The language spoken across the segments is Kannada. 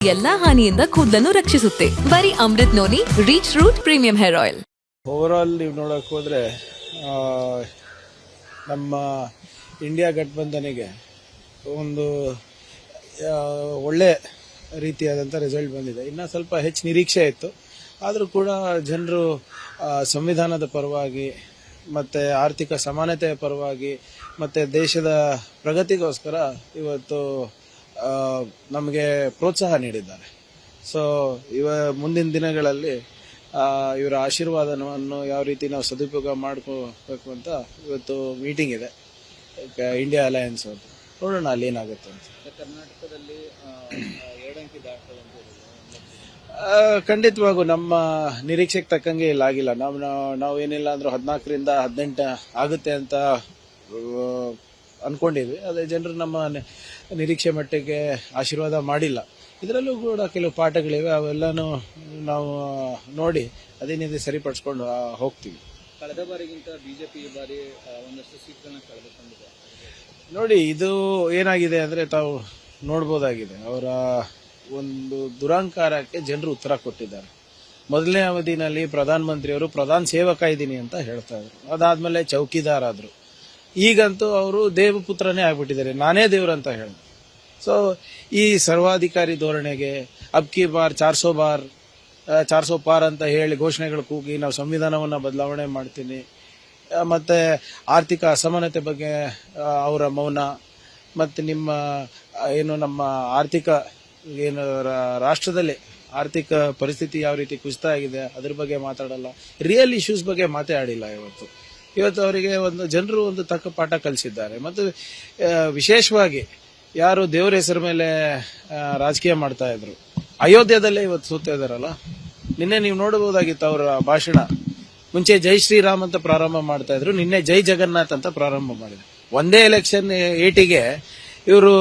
ಎಲ್ಲಾ ಹಾನಿಯಿಂದ ಕೂದಲನ್ನು ರಕ್ಷಿಸುತ್ತೆ. ಬರೀ Amrut noni reach root premium hair oil. Overall ನೀವು ನೋಡಕ್ ಹೋದ್ರೆ ನಮ್ಮ ಇಂಡಿಯಾ ಗಠಬಂಧನಿಗೆ ಒಂದು ಒಳ್ಳೆ ರೀತಿಯಾದಂಥ ರಿಸಲ್ಟ್ ಬಂದಿದೆ. ಇನ್ನು ಸ್ವಲ್ಪ ಹೆಚ್ಚು ನಿರೀಕ್ಷೆ ಇತ್ತು, ಆದರೂ ಕೂಡ ಜನರು ಸಂವಿಧಾನದ ಪರವಾಗಿ ಮತ್ತು ಆರ್ಥಿಕ ಸಮಾನತೆಯ ಪರವಾಗಿ ಮತ್ತು ದೇಶದ ಪ್ರಗತಿಗೋಸ್ಕರ ಇವತ್ತು ನಮಗೆ ಪ್ರೋತ್ಸಾಹ ನೀಡಿದ್ದಾರೆ. ಸೊ ಮುಂದಿನ ದಿನಗಳಲ್ಲಿ ಇವರ ಆಶೀರ್ವಾದವನ್ನು ಯಾವ ರೀತಿ ನಾವು ಸದುಪಯೋಗ ಮಾಡ್ಕೋಬೇಕು ಅಂತ ಇವತ್ತು ಮೀಟಿಂಗ್ ಇದೆ ಇಂಡಿಯಾ ಅಲಯನ್ಸ್ ಅಂತ. ನೋಡೋಣ ಅಲ್ಲಿ ಏನಾಗುತ್ತೆ ಅಂತ. ಕರ್ನಾಟಕದಲ್ಲಿ 2 ಅಂಕಿ ಖಂಡಿತವಾಗೂ ನಮ್ಮ ನಿರೀಕ್ಷೆಗೆ ತಕ್ಕಂಗೆ ಇಲ್ಲ ಆಗಿಲ್ಲ. ನಾವು ಏನಿಲ್ಲ ಅಂದ್ರೂ 14ರಿಂದ 18 ಆಗುತ್ತೆ ಅಂತ ಅನ್ಕೊಂಡಿದ್ವಿ. ಅದೇ ಜನರು ನಮ್ಮ ನಿರೀಕ್ಷೆ ಮಟ್ಟಿಗೆ ಆಶೀರ್ವಾದ ಮಾಡಿಲ್ಲ. ಇದರಲ್ಲೂ ಕೂಡ ಕೆಲವು ಪಾಠಗಳಿವೆ, ಅವೆಲ್ಲನೂ ನಾವು ನೋಡಿ ಅದೇನಿದೆ ಸರಿಪಡಿಸ್ಕೊಂಡು ಹೋಗ್ತೀವಿ. ಕಳೆದ ಬಾರಿಗಿಂತ ಬಿಜೆಪಿ ಈ ಬಾರಿ ಒಂದಷ್ಟು ಸೀಟ್ಗಳನ್ನ ಕಳೆದುಕೊಂಡಿದೆ. ನೋಡಿ, ಇದು ಏನಾಗಿದೆ ಅಂದ್ರೆ ತಾವು ನೋಡ್ಬೋದಾಗಿದೆ, ಅವರ ಒಂದು ದುರಂಕಾರಕ್ಕೆ ಜನರು ಉತ್ತರ ಕೊಟ್ಟಿದ್ದಾರೆ. ಮೊದಲನೇ ಅವಧಿನಲ್ಲಿ ಪ್ರಧಾನಮಂತ್ರಿಯವರು ಪ್ರಧಾನ ಸೇವಕ ಇದ್ದೀನಿ ಅಂತ ಹೇಳ್ತಾ ಇದ್ರು, ಅದಾದ್ಮೇಲೆ ಚೌಕಿದಾರ್ ಆದ್ರು. ಈಗಂತೂ ಅವರು ದೇವಪುತ್ರನೇ ಆಗ್ಬಿಟ್ಟಿದ್ದಾರೆ, ನಾನೇ ದೇವ್ರು ಅಂತ ಹೇಳಿದ್ರು. ಸೊ ಈ ಸರ್ವಾಧಿಕಾರಿ ಧೋರಣೆಗೆ ಅಬ್ಕಿ ಬಾರ್ 400 ಪಾರ್ ಅಂತ ಹೇಳಿ ಘೋಷಣೆಗಳು ಕೂಗಿ ನಾವು ಸಂವಿಧಾನವನ್ನ ಬದಲಾವಣೆ ಮಾಡ್ತೀನಿ, ಮತ್ತೆ ಆರ್ಥಿಕ ಅಸಮಾನತೆ ಬಗ್ಗೆ ಅವರ ಮೌನ, ಮತ್ತೆ ನಮ್ಮ ಆರ್ಥಿಕ ರಾಷ್ಟ್ರದಲ್ಲಿ ಆರ್ಥಿಕ ಪರಿಸ್ಥಿತಿ ಯಾವ ರೀತಿ ಕುಸಿತ ಆಗಿದೆ ಅದ್ರ ಬಗ್ಗೆ ಮಾತಾಡಲ್ಲ, ರಿಯಲ್ ಇಶ್ಯೂಸ್ ಬಗ್ಗೆ ಮಾತಾಡಿಲ್ಲ. ಇವತ್ತು ಅವರಿಗೆ ಜನರು ಒಂದು ತಕ್ಕ ಪಾಠ ಕಲಿಸಿದ್ದಾರೆ. ಮತ್ತು ವಿಶೇಷವಾಗಿ ಯಾರು ದೇವರ ಹೆಸರ ಮೇಲೆ ರಾಜಕೀಯ ಮಾಡ್ತಾ ಇದ್ರು, ಅಯೋಧ್ಯದಲ್ಲೇ ಇವತ್ತು ಸೋತಾ ಇದಾರಲ್ಲ. ನಿನ್ನೆ ನೀವು ನೋಡಬಹುದಾಗಿತ್ತು ಅವರ ಭಾಷಣ. ಮುಂಚೆ ಜೈ ಶ್ರೀರಾಮ್ ಅಂತ ಪ್ರಾರಂಭ ಮಾಡ್ತಾ ಇದ್ರು, ನಿನ್ನೆ ಜೈ ಜಗನ್ನಾಥ್ ಅಂತ ಪ್ರಾರಂಭ ಮಾಡಿದ್ರು. ಒಂದೇ ಎಲೆಕ್ಷನ್ ಏಟಿಗೆ ಇವರು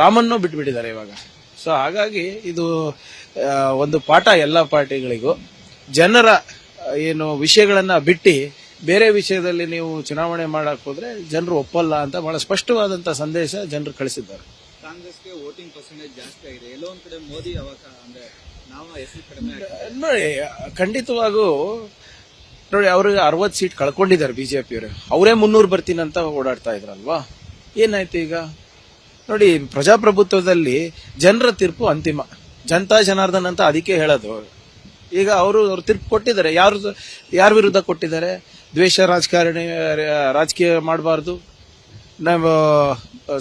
ರಾಮನ್ನು ಬಿಟ್ಬಿಟ್ಟಿದ್ದಾರೆ ಇವಾಗ. ಸೊ ಹಾಗಾಗಿ ಇದು ಒಂದು ಪಾಠ ಎಲ್ಲ ಪಾರ್ಟಿಗಳಿಗೂ. ಜನರ ವಿಷಯಗಳನ್ನ ಬಿಟ್ಟು ಬೇರೆ ವಿಷಯದಲ್ಲಿ ನೀವು ಚುನಾವಣೆ ಮಾಡಕ್ ಹೋದ್ರೆ ಜನರು ಒಪ್ಪಲ್ಲ ಅಂತ ಬಹಳ ಸ್ಪಷ್ಟವಾದಂತಹ ಸಂದೇಶ ಜನರು ಕಳಿಸಿದ್ದಾರೆ. ಕಾಂಗ್ರೆಸ್ಗೆ ವೋಟಿಂಗ್ ಪರ್ಸೆಂಟೇಜ್ ಜಾಸ್ತಿ ಆಗಿದೆ, ಎಲ್ಲೋ ಒಂದ್ ಕಡೆ ಮೋದಿ ಅಂದ್ರೆ ನಾವು ಹೆಸರು ಕಡಿಮೆ. ನೋಡಿ, ಖಂಡಿತವಾಗೂ ನೋಡಿ, ಅವ್ರಿಗೆ 60 ಸೀಟ್ ಕಳ್ಕೊಂಡಿದ್ದಾರೆ ಬಿಜೆಪಿಯವರು. ಅವರೇ 300 ಬರ್ತೀನಂತ ಓಡಾಡ್ತಾ ಇದ್ರಲ್ವಾ. ಏನಾಯ್ತು ಈಗ ನೋಡಿ, ಪ್ರಜಾಪ್ರಭುತ್ವದಲ್ಲಿ ಜನರ ತೀರ್ಪು ಅಂತಿಮ, ಜನತಾ ಜನಾರ್ದನ್ ಅಂತ ಅದಕ್ಕೆ ಹೇಳೋದು. ಈಗ ಅವರು ತೀರ್ಪು ಕೊಟ್ಟಿದ್ದಾರೆ. ಯಾರ ವಿರುದ್ಧ ಕೊಟ್ಟಿದ್ದಾರೆ? ದ್ವೇಷ ರಾಜಕೀಯ ಮಾಡಬಾರ್ದು, ನಾವು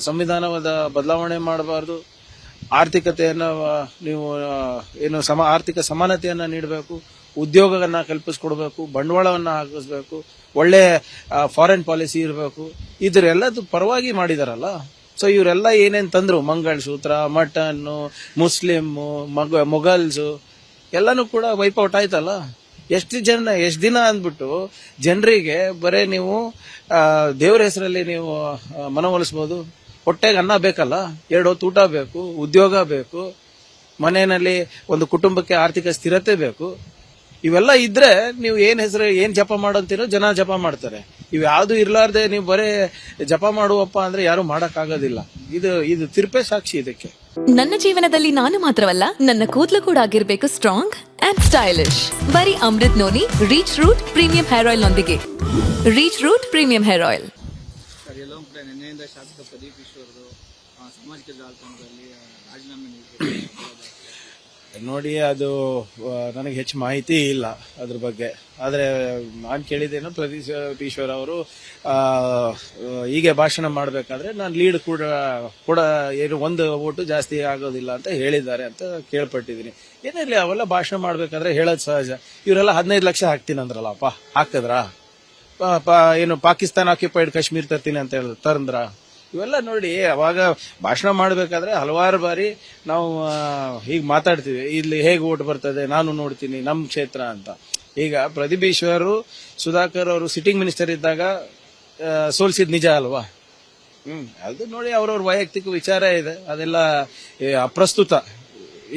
ಸಂವಿಧಾನದ ಬದಲಾವಣೆ ಮಾಡಬಾರ್ದು, ಆರ್ಥಿಕತೆಯನ್ನು ನೀವು ಆರ್ಥಿಕ ಸಮಾನತೆಯನ್ನ ನೀಡಬೇಕು, ಉದ್ಯೋಗವನ್ನ ಕಲ್ಪಿಸ್ಕೊಡ್ಬೇಕು, ಬಂಡವಾಳವನ್ನ ಹಾಕಿಸ್ಬೇಕು, ಒಳ್ಳೆ ಫಾರಿನ್ ಪಾಲಿಸಿ ಇರಬೇಕು. ಇದರೆಲ್ಲದ ಪರವಾಗಿ ಮಾಡಿದಾರಲ್ಲ. ಸೊ ಇವರೆಲ್ಲ ಏನೇನ್ ತಂದ್ರು, ಮಂಗಳಸೂತ್ರ, ಮಟನ್, ಮುಸ್ಲಿಂ, ಮೊಘಲ್ಸು ಎಲ್ಲಾನು ಕೂಡ ವೈಪೌಟ್ ಆಯ್ತಲ್ಲ. ಎಷ್ಟು ದಿನ ಅಂದ್ಬಿಟ್ಟು ಜನರಿಗೆ ಬರೇ ನೀವು ದೇವರ ಹೆಸರಲ್ಲಿ ನೀವು ಮನವೊಲಿಸಬಹುದು. ಹೊಟ್ಟೆಗೆ ಅನ್ನ ಬೇಕಲ್ಲ, 2 ಹೊತ್ತು ಊಟ ಬೇಕು, ಉದ್ಯೋಗ ಬೇಕು, ಮನೆಯಲ್ಲಿ ಒಂದು ಕುಟುಂಬಕ್ಕೆ ಆರ್ಥಿಕ ಸ್ಥಿರತೆ ಬೇಕು. ಇವೆಲ್ಲ ಇದ್ರೆ ನೀವು ಏನ್ ಜಪ ಮಾಡೋಂತೀರೋ ಜನ ಜಪ ಮಾಡ್ತಾರೆ. ಇವ್ಯಾವುದು ಇರ್ಲಾರ್ದೆ ನೀವು ಬರೇ ಜಪ ಮಾಡುವಪ್ಪ ಅಂದ್ರೆ ಯಾರು ಮಾಡಕ್ ಆಗೋದಿಲ್ಲ. ಇದು ತಿರುಪೆ ಸಾಕ್ಷಿ ಇದಕ್ಕೆ. ನನ್ನ ಜೀವನದಲ್ಲಿ ನಾನು ಮಾತ್ರವಲ್ಲ, ನನ್ನ ಕೂದಲು ಕೂಡ ಆಗಿರ್ಬೇಕು ಸ್ಟ್ರಾಂಗ್ ಅಂಡ್ ಸ್ಟೈಲಿಶ್. ಬರೀ Amrut noni reach root premium hair oil ನೊಂದಿಗೆ. Reach root premium hair oil. Sir, ಎಲ್ಲೋ ಕಡೆ ನಿನ್ನೆಯಿಂದ ಶಾಸಕ ಪ್ರದೀಪ್ ಈಶ್ವರರು ಸಾಮಾಜಿಕ ಜಾಲತಾಣದಲ್ಲಿ ರಾಜೀನಾಮೆ ನೀಡಿದ್ದಾರೆ. ನೋಡಿ, ಅದು ನನಗೆ ಹೆಚ್ಚು ಮಾಹಿತಿ ಇಲ್ಲ ಅದ್ರ ಬಗ್ಗೆ. ಆದ್ರೆ ನಾನು ಕೇಳಿದ್ದೇನು, ಪ್ರದೀಪ್ ಈಶ್ವರ್ ಅವರು ಹೀಗೆ ಭಾಷಣ ಮಾಡಬೇಕಾದ್ರೆ ನಾನು ಲೀಡ್ ಕೂಡ ಏನು 1 ವೋಟು ಜಾಸ್ತಿ ಆಗೋದಿಲ್ಲ ಅಂತ ಹೇಳಿದ್ದಾರೆ ಅಂತ ಕೇಳ್ಪಟ್ಟಿದ್ದೀನಿ. ಏನಿರಲಿ, ಅವೆಲ್ಲ ಭಾಷಣ ಮಾಡ್ಬೇಕಾದ್ರೆ ಹೇಳೋದು ಸಹಜ. ಇವರೆಲ್ಲ 15 ಲಕ್ಷ ಹಾಕ್ತೀನಿ ಅಂದ್ರಲ್ಲಪ್ಪ, ಹಾಕಿದ್ರ? ಪಾಕಿಸ್ತಾನ ಆಕ್ಯುಪೈಡ್ ಕಾಶ್ಮೀರ್ ತರ್ತೀನಿ ಅಂತ ತಂದ್ರ? ಇವೆಲ್ಲ ನೋಡಿ, ಅವಾಗ ಭಾಷಣ ಮಾಡಬೇಕಾದ್ರೆ ಹಲವಾರು ಬಾರಿ ನಾವು ಹೀಗೆ ಮಾತಾಡ್ತೀವಿ, ಇಲ್ಲಿ ಹೇಗೆ ಓಟ್ ಬರ್ತದೆ ನಾನು ನೋಡ್ತೀನಿ ನಮ್ ಕ್ಷೇತ್ರ ಅಂತ. ಈಗ ಪ್ರದೀಪ್ ಈಶ್ವರ್ ಸುಧಾಕರ್ ಅವರು ಸಿಟ್ಟಿಂಗ್ ಮಿನಿಸ್ಟರ್ ಇದ್ದಾಗ ಸೋಲ್ಸಿದ್ ನಿಜ ಅಲ್ವಾ? ಅದು ನೋಡಿ, ಅವ್ರವ್ರ ವೈಯಕ್ತಿಕ ವಿಚಾರ ಇದೆ, ಅದೆಲ್ಲ ಅಪ್ರಸ್ತುತ.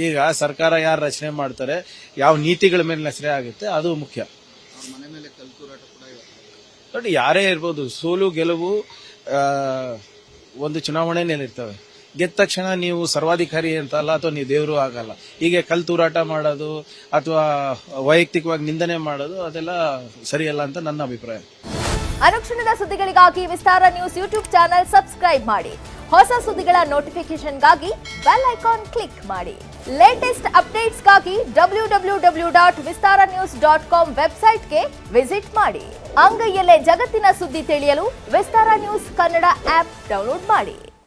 ಈಗ ಸರ್ಕಾರ ಯಾರು ರಚನೆ ಮಾಡ್ತಾರೆ, ಯಾವ ನೀತಿಗಳ ಮೇಲೆ ರಚನೆ ಆಗುತ್ತೆ, ಅದು ಮುಖ್ಯ. ಮನೆ ಮೇಲೆ ಕಲ್ತೂರಾಟ ಕೂಡ ನೋಡಿ, ಯಾರೇ ಇರ್ಬೋದು, ಸೋಲು ಗೆಲುವು ಒಂದು ಚುನಾವಣೆಯಲ್ಲಿರ್ತವೆ. ಗೆದ್ದ ತಕ್ಷಣ ನೀವು ಸರ್ವಾಧಿಕಾರಿ ಅಂತ ಅಲ್ಲ, ಅಥವಾ ನೀವು ದೇವರು ಆಗಲ್ಲ. ಹೀಗೆ ಕಲ್ ತೂರಾಟ ಮಾಡೋದು ಅಥವಾ ವೈಯಕ್ತಿಕವಾಗಿ ನಿಂದನೆ ಮಾಡೋದು ಅದೆಲ್ಲ ಸರಿಯಲ್ಲ ಅಂತ ನನ್ನ ಅಭಿಪ್ರಾಯ. ಅನುಕ್ಷಣದ ಸುದ್ದಿಗಳಿಗಾಗಿ ವಿಸ್ತಾರ ನ್ಯೂಸ್ ಯೂಟ್ಯೂಬ್ ಚಾನೆಲ್ ಸಬ್ಸ್ಕ್ರೈಬ್ ಮಾಡಿ. ಹೊಸ ಸುದ್ದಿಗಳ ನೋಟಿಫಿಕೇಶನ್ಗಾಗಿ ಬೆಲ್ ಐಕಾನ್ ಕ್ಲಿಕ್ ಮಾಡಿ. ಲೇಟೆಸ್ಟ್ ಅಪ್ಡೇಟ್ಸ್ಗಾಗಿ www.vistaranews.com ವೆಬ್ಸೈಟ್ಗೆ ವಿಸಿಟ್ ಮಾಡಿ. ಅಂಗೈಯಲ್ಲೇ ಜಗತ್ತಿನ ಸುದ್ದಿ ತಿಳಿಯಲು ವಿಸ್ತಾರ ನ್ಯೂಸ್ ಕನ್ನಡ ಆಪ್ ಡೌನ್ಲೋಡ್ ಮಾಡಿ.